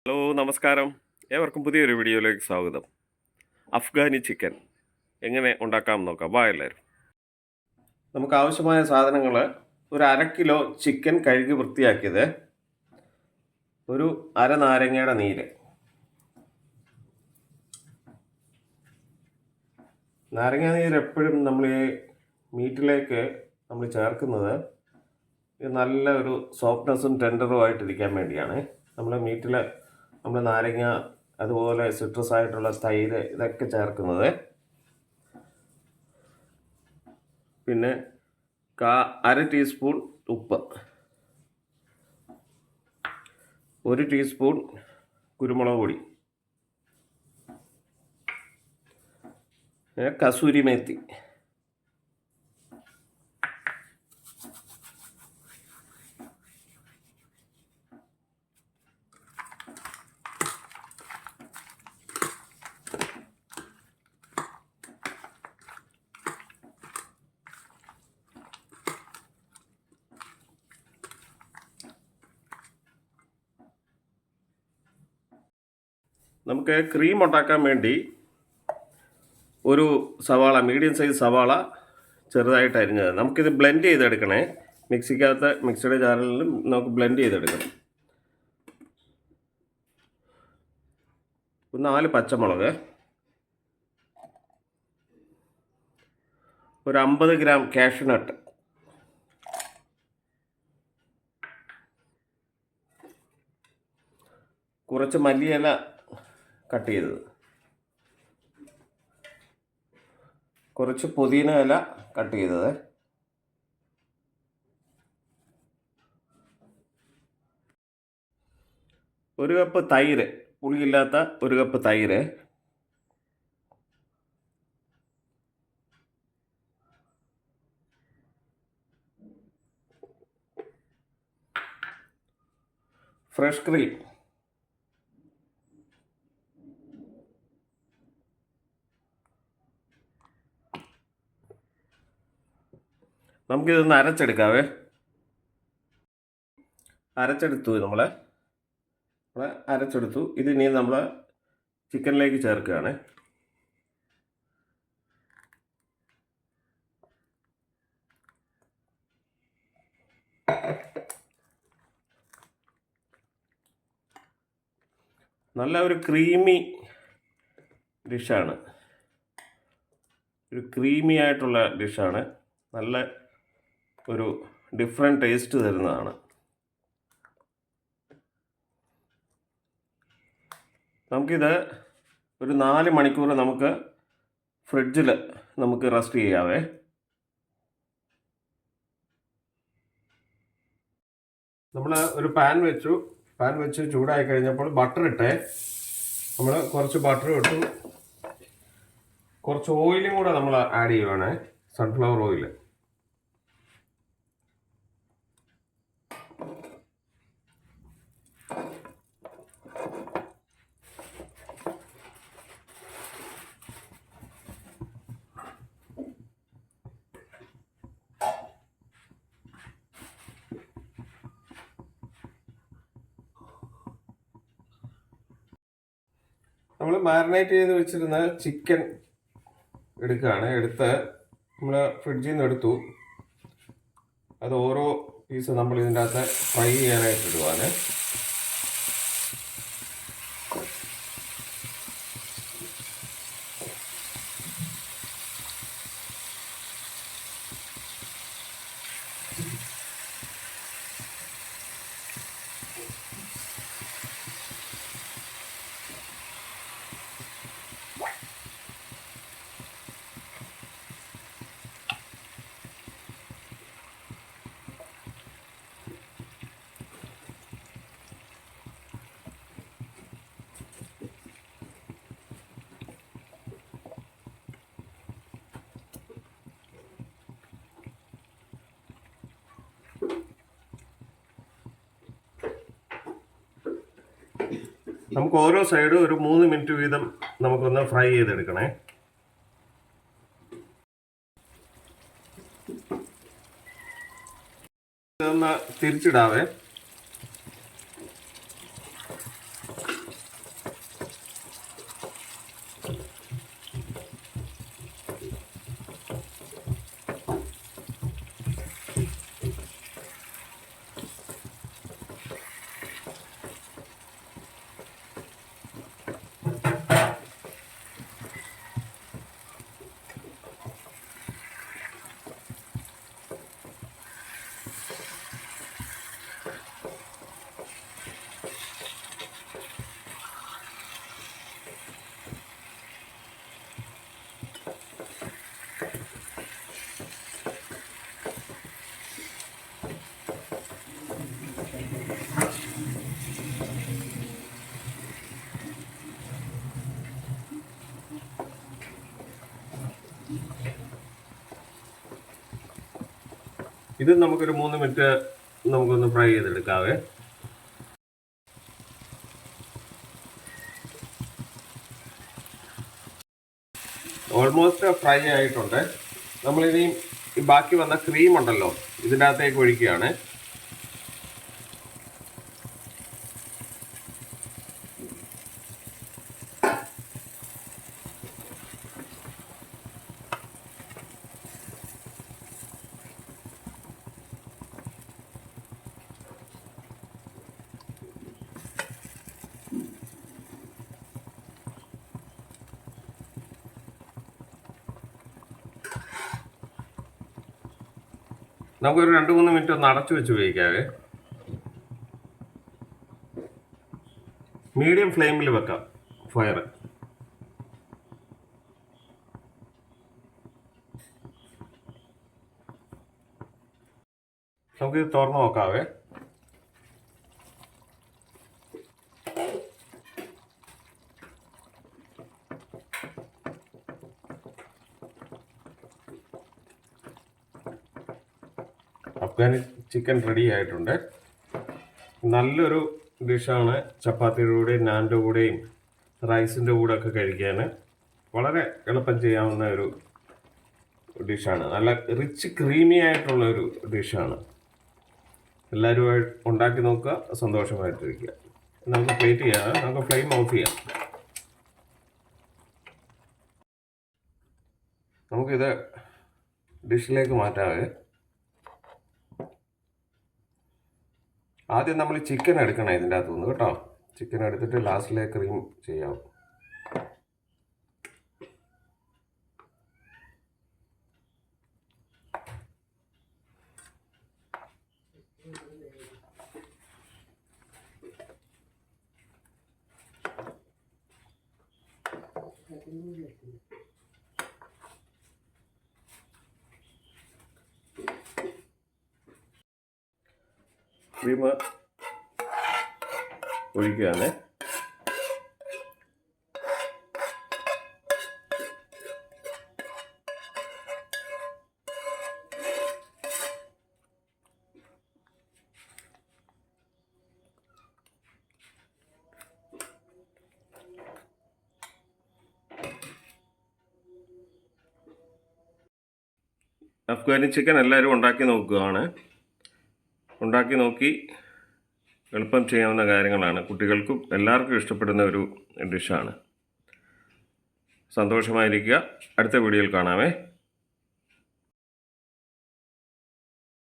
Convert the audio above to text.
Hello നമസ്കാരം. ഏവർക്കും പുതിയൊരു വീഡിയോയിലേക്ക് സ്വാഗതം. അഫ്ഗാനി ചിക്കൻ എങ്ങനെ ഉണ്ടാക്കാം നോക്കാം. വാ എല്ലാവരും. നമുക്ക് ആവശ്യമായ സാധനങ്ങൾ: ഒരു 1/2 കിലോ ചിക്കൻ കഴുകി വൃത്തിയാക്കിയത്, ഒരു അര നാരങ്ങയുടെ നീര്. നാരങ്ങ നീര് എപ്പോഴും നമ്മൾ ഈ മീറ്റിലേക്ക് നമ്മൾ ചേർക്കുന്നത് നല്ല ഒരു സോഫ്റ്റ്നെസ്സും ടെൻഡറും ആയിട്ടിരിക്കാൻ വേണ്ടിയാണ്. നമ്മൾ മീറ്റിൽ നമ്മൾ നാരങ്ങ, അതുപോലെ സിട്രസ് ആയിട്ടുള്ള തൈര്, ഇതൊക്കെ ചേർക്കുന്നത്. പിന്നെ 1/2 ടീസ്പൂൺ ഉപ്പ്, 1 ടീസ്പൂൺ കുരുമുളക് പൊടി, കസൂരി മേത്തി, നമുക്ക് ക്രീം ഉണ്ടാക്കാൻ വേണ്ടി ഒരു സവാള, മീഡിയം സൈസ് സവാള ചെറുതായിട്ട് അരിഞ്ഞത്. നമുക്കിത് ബ്ലെൻഡ് ചെയ്തെടുക്കണേ. മിക്സിയുടെ ജാറിലും നമുക്ക് ബ്ലെൻഡ് ചെയ്തെടുക്കണം. 4 പച്ചമുളക്, ഒരു 50 ഗ്രാം കാഷ്യൂനട്ട്, കുറച്ച് മല്ലിയില കട്ട് ചെയ്തത്, കുറച്ച് പുതിന ഇല കട്ട് ചെയ്തത്, ഒരു കപ്പ് തൈര്, പുളിയില്ലാത്ത 1 കപ്പ് തൈര്, ഫ്രഷ് ക്രീം, നമുക്കിതൊന്ന് അരച്ചെടുക്കാവേ. നമ്മൾ അരച്ചെടുത്തു. ഇതിനി നമ്മൾ ചിക്കനിലേക്ക് ചേർക്കുകയാണ്. നല്ല ഒരു ക്രീമി ഡിഷാണ്, ഒരു ക്രീമി ആയിട്ടുള്ള ഡിഷാണ്. നല്ല ഒരു ഡിഫറെൻറ്റ് ടേസ്റ്റ് തരുന്നതാണ്. നമുക്കിത് ഒരു 4 മണിക്കൂർ നമുക്ക് ഫ്രിഡ്ജിൽ റെസ്റ്റ് ചെയ്യാവേ. നമ്മൾ ഒരു പാൻ വെച്ച് ചൂടായി കഴിഞ്ഞപ്പോൾ ബട്ടർ ഇട്ടേ. നമ്മൾ കുറച്ച് ബട്ടർ ഇട്ടു, കുറച്ച് ഓയിലും കൂടെ നമ്മൾ ആഡ് ചെയ്യുവാണ്, സൺഫ്ലവർ ഓയിൽ. നമ്മൾ മാരിനേറ്റ് ചെയ്ത് വെച്ചിരുന്ന ചിക്കൻ എടുക്കുകയാണ്. നമ്മൾ ഫ്രിഡ്ജിൽ നിന്ന് എടുത്തു. അത് ഓരോ പീസ് നമ്മൾ ഇതിൻ്റെ അകത്ത് ഫ്രൈ ചെയ്യാനായിട്ട് ഇടുവാണ്. നമുക്ക് ഓരോ സൈഡും ഒരു 3 മിനിറ്റ് വീതം നമുക്കൊന്ന് ഫ്രൈ ചെയ്തെടുക്കണേ. ഇതൊന്ന് തിരിച്ചിടാവേ. ഇത് നമുക്കൊരു 3 മിനിറ്റ് നമുക്കൊന്ന് ഫ്രൈ ചെയ്തെടുക്കാവേ. ഓൾമോസ്റ്റ് ഫ്രൈ ആയിട്ടുണ്ട്. നമ്മളിനി ഈ ബാക്കി വന്ന ക്രീം ഉണ്ടല്ലോ ഇതിൻ്റെ അകത്തേക്ക് ഒഴിക്കുകയാണ്. നമുക്കൊരു 2-3 മിനിറ്റ് ഒന്ന് അടച്ചു വെച്ച് ഉപയോഗിക്കാവേ. മീഡിയം ഫ്ലെയിമിൽ വെക്കാം ഫയർ. നമുക്കിത് തുറന്ന് നോക്കാവേ. അഫ്ഗാനി ചിക്കൻ റെഡി ആയിട്ടുണ്ട്. നല്ലൊരു ഡിഷാണ്. ചപ്പാത്തിയുടെ കൂടെയും നാൻ്റെ കൂടെയും റൈസിൻ്റെ കൂടെ ഒക്കെ കഴിക്കാൻ വളരെ എളുപ്പം ചെയ്യാവുന്ന ഒരു ഡിഷാണ്. നല്ല റിച്ച് ക്രീമി ആയിട്ടുള്ള ഒരു ഡിഷാണ്. എല്ലാവരും ഉണ്ടാക്കി നോക്കുക, സന്തോഷമായിട്ടിരിക്കുക. നമുക്ക് പ്ലേറ്റ് ചെയ്യാം. നമുക്ക് ഫ്ലെയിം ഓഫ് ചെയ്യാം. നമുക്കിത് ഡിഷിലേക്ക് മാറ്റാവേ. ആദ്യം നമ്മൾ ചിക്കൻ എടുക്കണം ഇതിൻ്റെ അകത്തുനിന്ന് കേട്ടോ. ചിക്കൻ എടുത്തിട്ട് ലാസ്റ്റിലെ ക്രീം ചെയ്യാം. ക്രീം ഒഴിക്കുകയാണ്. അഫ്ഗാനി ചിക്കൻ എല്ലാവരും ഉണ്ടാക്കി നോക്കുകയാണ്. ഉണ്ടാക്കി നോക്കി എളുപ്പം ചെയ്യാവുന്ന കാര്യങ്ങളാണ്. കുട്ടികൾക്കും എല്ലാവർക്കും ഇഷ്ടപ്പെടുന്ന ഒരു ഡിഷാണ്. സന്തോഷമായിരിക്കുക. അടുത്ത വീഡിയോയിൽ കാണാമേ.